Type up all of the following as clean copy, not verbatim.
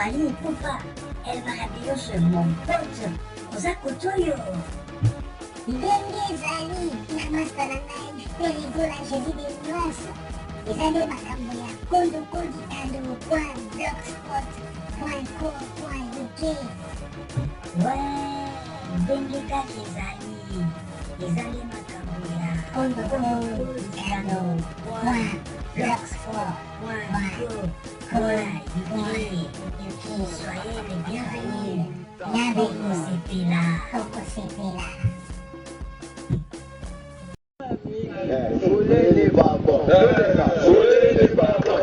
Fanny Poupa, elle m'a rappelé sur mon pote, Osa Kotoyo. Ndenge ezali na master na ngai perigola jésus de grâce ezali makambo ya kondokoditando.blogspot.co.uk. Ouais, ndenge kaka ezali makambo ya kondokoditando.blogspot.co.uk. Soyez les bienvenus. Bienvenue. Okosepela. Okosepela. Folele baba, folele baba,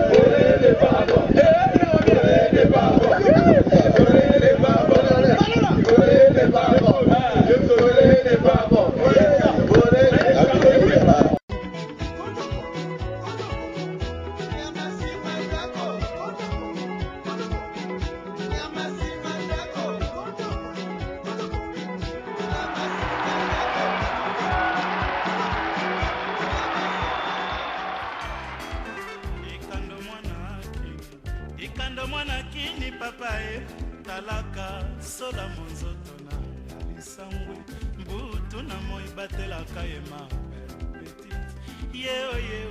folele baba, folele baba, folele baba, folele baba, folele baba, folele baba. Ikando mwana kini papa e talaka sola monzoto na lisangwe mbutu na moi batelaka ye ma petite yeo ayo.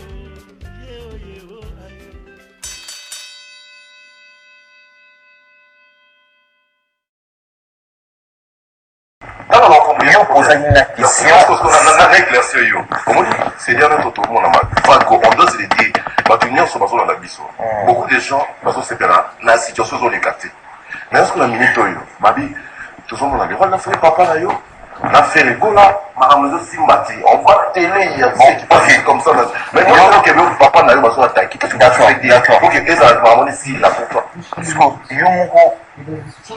Non, on pose une question. On a éclairci yo. Comment dire? C'est bien notre tout le monde. Franco, on doit se le dire. Beaucoup de gens, c'est la situation dans les quartiers. Mais est-ce qu'on a mis tout? Babi, tout le monde a dit, on a fait papa là yo. On a fait les go là, on voit la télé, il y a des qui passent comme ça. Mais moi, je veux que papa n'a pas attaqué. Qu'est-ce que tu as dit? Ok, et ça va ici, là pour toi. Parce que Yomoko,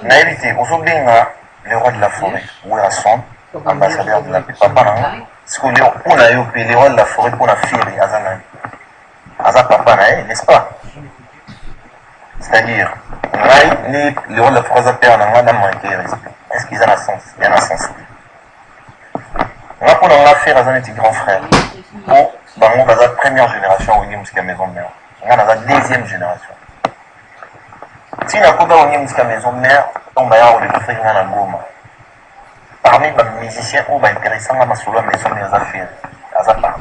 naïveté, on se bien le roi de la forêt, ou la son, ambassadeur de la paix, papa là. Parce qu'on a eu le roi de la forêt pour la fille, Azana. Aza papa n'est-ce pas? C'est-à-dire, le roi de la forêt, Aza n'a manqué respect. Est-ce qu'ils ont un sens? Il y a un sens. On a pour l'affaire Aza n'est grand frère. Bon, on a la première génération au Nimus maison mère. On a la deuxième génération. Si on a pas au Nimus maison mère, on va y avoir des frères qui ont Goma. Parmi les musiciens, on va intéresser à ma solo maison mère Aza pas.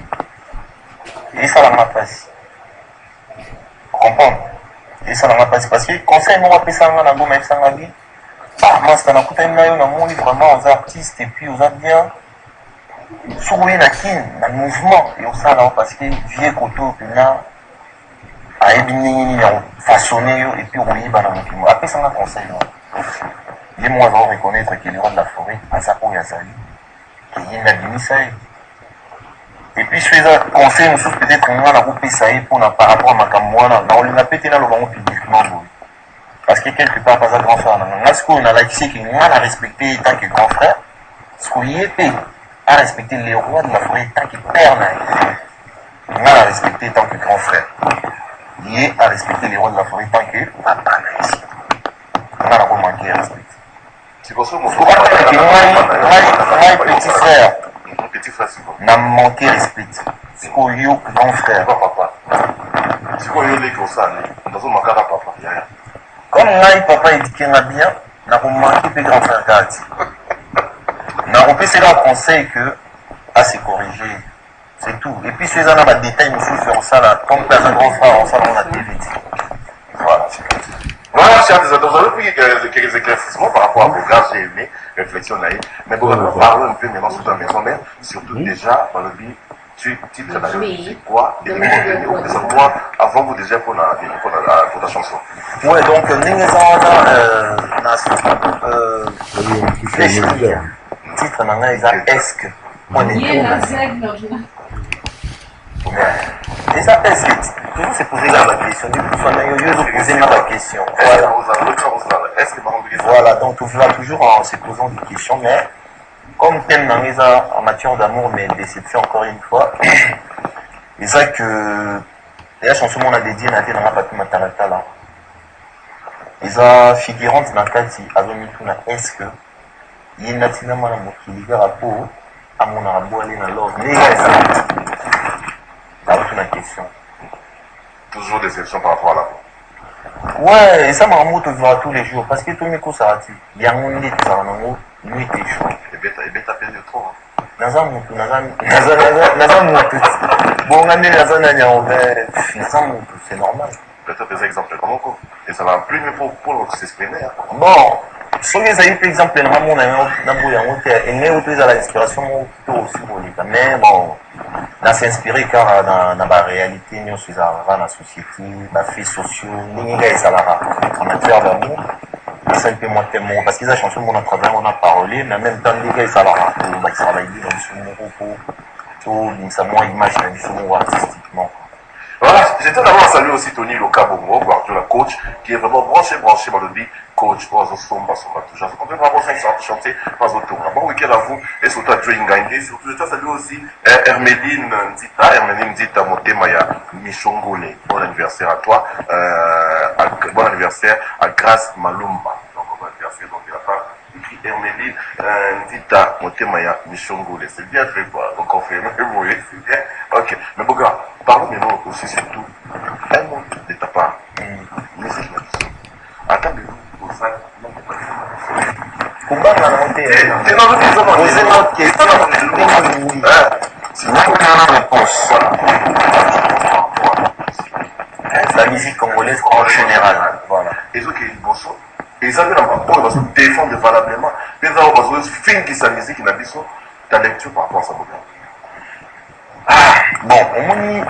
Et ça n'a pas passé. Comprendre. Et ça n'a pas passé parce que conseil nous appelle ça dans la Goma et ça n'a dit. Ah, moi c'est un coup de main, on a vraiment aux artistes et puis aux bien. Souris la kin, le mouvement et au sein là parce que vieux koto là a ébini façonné et puis on y va dans le film. Après ça un conseil là. Les moi on reconnaître qu'il est roi de la forêt à sa peau yazali. Qu'il y a une ça. Et puis je fais un conseil nous peut-être on va la couper ça pour par rapport à ma camoine. On l'a pété dans le moment publiquement. Parce que quelque part pas un grand frère. Est-ce qu'on a l'accès qu'il a à respecter tant que grand frère? Ce qu'on y est à respecter les rois de la forêt tant que père n'a il a à respecter tant que grand frère. Il est à respecter les rois de la forêt tant que papa n'a ici. On a pas manqué à respecter. C'est pour ça que moi, petit frère, n'a manqué respect. C'est qu'on y a grand frère. C'est qu'on y a les gros on doit manquer à papa. Comme papa il dit qu'il a bien, n'a pas manqué de grand frère Gati. N'a pas c'est un conseil que à se corriger. C'est tout. Et puis, ces gens-là, des détails, nous sur ça, là, comme un grand frère, on s'en a TVT. Voilà, c'est comme ça. Voilà, chers auditeurs, vous avez pris quelques éclaircissements par rapport à vos gars, j'ai aimé, réflexion naïve. Mais bon, on va parler un peu maintenant sur ta maison mère, surtout déjà, dans le but, tu titres la c'est quoi, et les mots de toi, avant vous déjà pour ta chanson. Ouais, donc, titre nanga eza est-ce que on est déjà est-ce que toujours se poser la question du coup on poser la question voilà donc on va toujours en se posant des questions mais comme thème nanga en matière d'amour mais déception encore une fois eza que la chanson on a dédié na te nanga Papi Matarata là eza figurante na kati azomituna est-ce que il y a un mwana mokili kaka po amonaka bwale na love ndenge eza la question toujours déception par rapport à l'amour. Ouais, et ça m'a remonté tous les jours. Parce que tout le monde ça dit. Il y a un monde qui s'en a nuit et chaud. Et bien, t'as perdu trop. Naza mutu. Bon, on a mis Naza mutu, c'est normal. Peut-être des exemples comme encore. Et ça va plus mieux pour s'exprimer. Bon, ce que ça y est, par exemple, le maman n'a pas l'inspiration aussi bonite. Mais bon, on s'est inspiré car dans la réalité, nous sommes dans la société, les faits sociaux, nous sommes en matière d'amour. C'est un peu moins témoin parce qu'ils ont chanté mon travail, on a parlé, mais en même temps, les gars, ça va travailler dans ce groupe pour une image, artistiquement. Voilà, j'étais d'abord à saluer aussi Tony Lokabongo, la coach, qui est vraiment branché dans le beat, coach, Oiseau Somba, toujours. Je compte vraiment 500 chanter, Oiseau Tour. Bon week-end à vous, et surtout à Joe Ngangi, surtout je saluer aussi Herméline Ndita, Motemaya, Michongole. Bon anniversaire à toi, bon anniversaire à Grace Malumba. Donc, bon anniversaire, donc il n'a pas écrit Herméline Ndita, Motemaya, Michongole. C'est bien fait, quoi. Donc, on fait, c'est bien. Ok, mais bon, gars, parlons-nous aussi surtout un mot de ta part. Musique, attendez-nous pour ça. Combat dans la montée. T'es dans le question. Posez notre question. Sinon, on a une réponse. La musique congolaise en général. Voilà. Et ceux qui sont et ça veut dire qu'on va se défendre valablement. Mais ça va se faire qui sa musique, il a dit ça. Ta lecture par rapport à ça. Bon, on dit,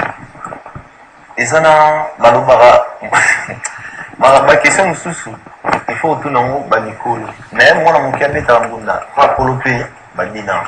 et ça n'a pas ma question est sous. Il faut tout le monde, mais moi, mon cabet à Munda, pas pour le pays, Badina.